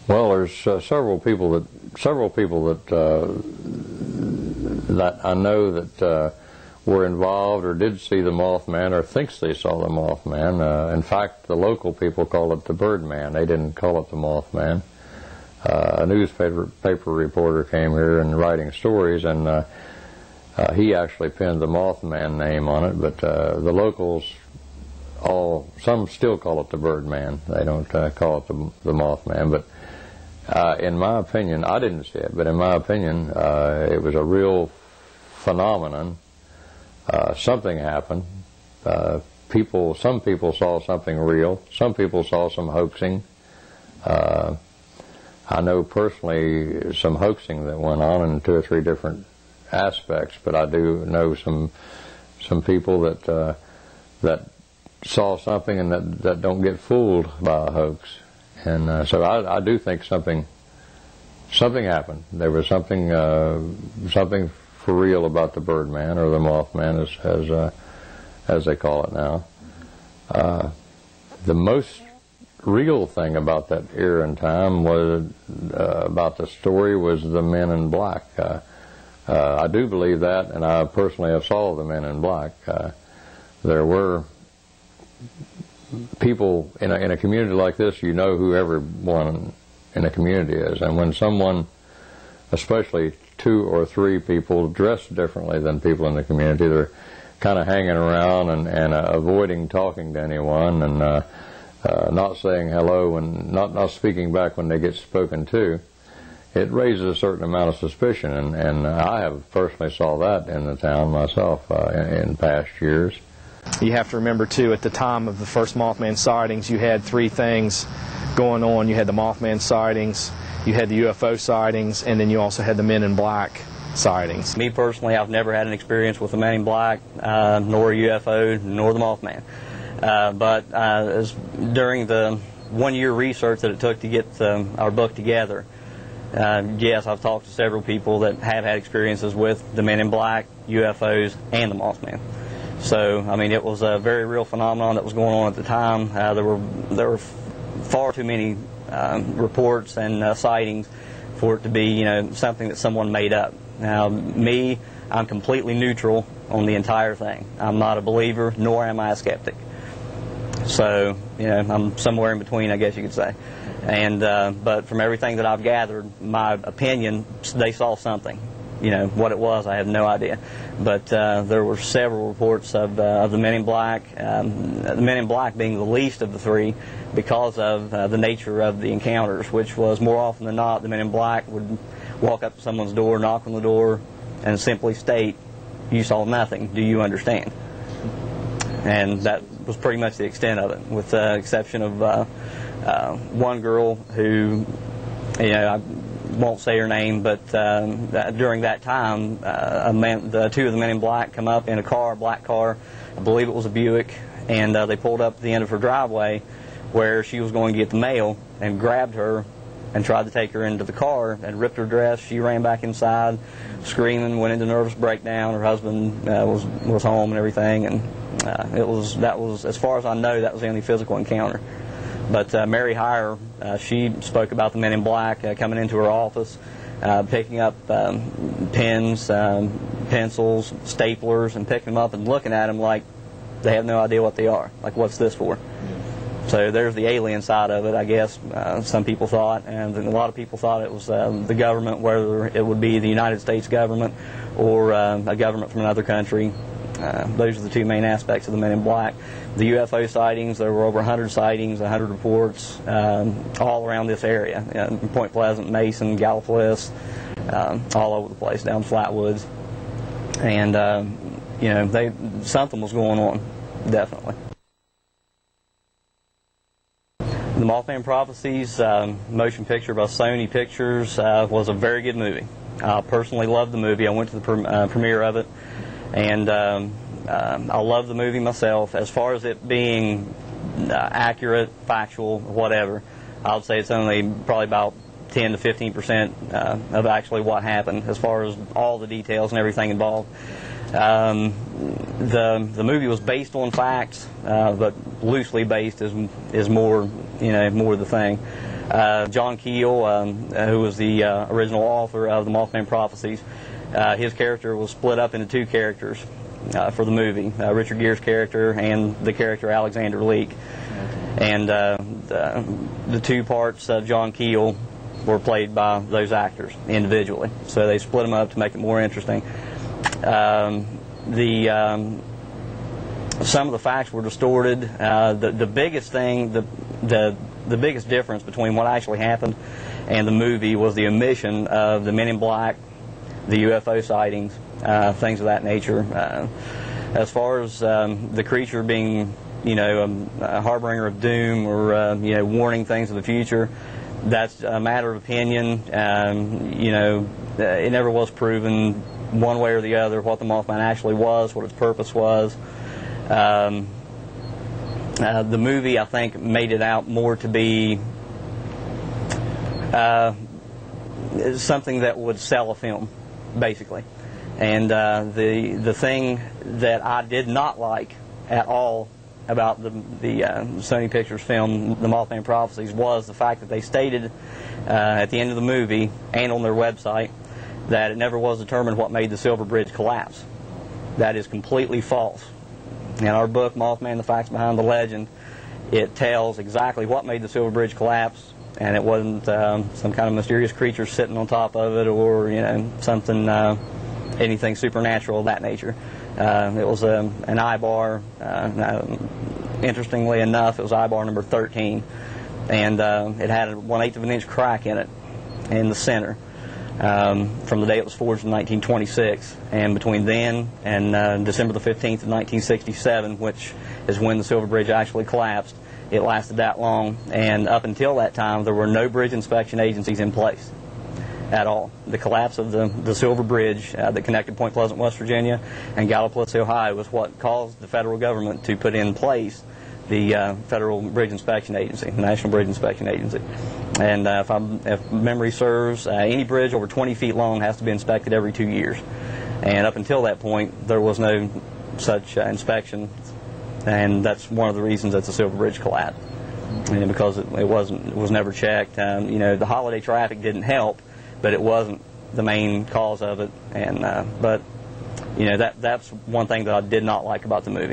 Well, there's several people that that I know that were involved or did see the Mothman or thinks they saw the Mothman. In fact, the local people call it the Birdman. They didn't call it the Mothman. A newspaper reporter came here and writing stories, and he actually pinned the Mothman name on it, but the locals, some still call it the Birdman. They don't call it the Mothman, but in my opinion, I didn't see it, but in my opinion, it was a real phenomenon. Something happened. Some people saw something real. Some people saw some hoaxing. I know personally some hoaxing that went on in 2 or 3 different aspects, but I do know some people that that saw something and that don't get fooled by a hoax. And so I do think something happened. There was something for real about the Birdman, or the Mothman, as they call it now. The most real thing about that era and time was about the story was the Men in Black. I do believe that, and I personally have saw the Men in Black. There were people in a community like this. You know who everyone in a community is, and when someone, especially 2 or 3 people dress differently than people in the community, they're kind of hanging around and avoiding talking to anyone, and not saying hello and not speaking back when they get spoken to. It raises a certain amount of suspicion, and I have personally saw that in the town myself in past years. You have to remember, too, at the time of the first Mothman sightings, you had 3 things going on. You had the Mothman sightings, you had the UFO sightings, and then you also had the Men in Black sightings. Me personally, I've never had an experience with the Men in Black, nor a UFO, nor the Mothman. But during the 1-year research that it took to get our book together, yes, I've talked to several people that have had experiences with the Men in Black, UFOs, and the Mothman. So, I mean, it was a very real phenomenon that was going on at the time. There were far too many reports and sightings for it to be, something that someone made up. Now, me, I'm completely neutral on the entire thing. I'm not a believer, nor am I a skeptic. So, I'm somewhere in between, I guess you could say. And but from everything that I've gathered, my opinion, they saw something. What it was, I have no idea. But there were several reports of the Men in Black, the Men in Black being the least of the 3 because of the nature of the encounters, which was more often than not the Men in Black would walk up to someone's door, knock on the door, and simply state, "You saw nothing, do you understand?" And that was pretty much the extent of it, with the exception of one girl who, I won't say her name, but during that time, 2 of the Men in Black come up in a car, a black car, I believe it was a Buick, and they pulled up at the end of her driveway where she was going to get the mail, and grabbed her and tried to take her into the car and ripped her dress. She ran back inside, screaming, went into nervous breakdown. Her husband was home and everything, and that was, as far as I know, that was the only physical encounter. But Mary Heyer, she spoke about the Men in Black coming into her office, picking up pens, pencils, staplers, and picking them up and looking at them like they have no idea what they are. Like, what's this for? So there's the alien side of it, I guess, some people thought, and a lot of people thought it was the government, whether it would be the United States government or a government from another country. Those are the 2 main aspects of the Men in Black. The UFO sightings, there were over 100 sightings, 100 reports, all around this area, Point Pleasant, Mason, Gallipolis, all over the place, down Flatwoods. And, something was going on, definitely. The Mothman Prophecies motion picture by Sony Pictures was a very good movie. I personally loved the movie. I went to the premiere of it, and I love the movie myself. As far as it being accurate, factual, whatever, I would say it's only probably about 10 to 15% of actually what happened, as far as all the details and everything involved. The movie was based on facts, but loosely based is more, more the thing. John Keel, who was the original author of the Mothman Prophecies, his character was split up into two characters for the movie, Richard Gere's character and the character Alexander Leak. And the two parts of John Keel were played by those actors individually. So they split them up to make it more interesting. Some of the facts were distorted. The biggest thing, the biggest difference between what actually happened and the movie was the omission of the Men in Black, the UFO sightings, things of that nature. As far as the creature being, a harbinger of doom or warning things of the future, that's a matter of opinion. It never was proven one way or the other what the Mothman actually was, what its purpose was. The movie, I think, made it out more to be something that would sell a film, basically. And the thing that I did not like at all about the Sony Pictures film, The Mothman Prophecies, was the fact that they stated at the end of the movie and on their website that it never was determined what made the Silver Bridge collapse. That is completely false. In our book, Mothman, The Facts Behind the Legend, it tells exactly what made the Silver Bridge collapse, and it wasn't some kind of mysterious creature sitting on top of it or something, anything supernatural of that nature. It was an eye-bar. Interestingly enough, it was eye-bar number 13, and it had a 1/8 of an inch crack in it in the center from the day it was forged in 1926. And between then and December the 15th of 1967, which is when the Silver Bridge actually collapsed, it lasted that long. And up until that time, there were no bridge inspection agencies in place at all. The collapse of the Silver Bridge that connected Point Pleasant, West Virginia, and Gallipolis, Ohio, was what caused the federal government to put in place the Federal Bridge Inspection Agency, the National Bridge Inspection Agency. And if memory serves, any bridge over 20 feet long has to be inspected every 2 years. And up until that point, there was no such inspection, and that's one of the reasons that the Silver Bridge collapsed. And because it was never checked. The holiday traffic didn't help, but it wasn't the main cause of it. And but that's one thing that I did not like about the movie.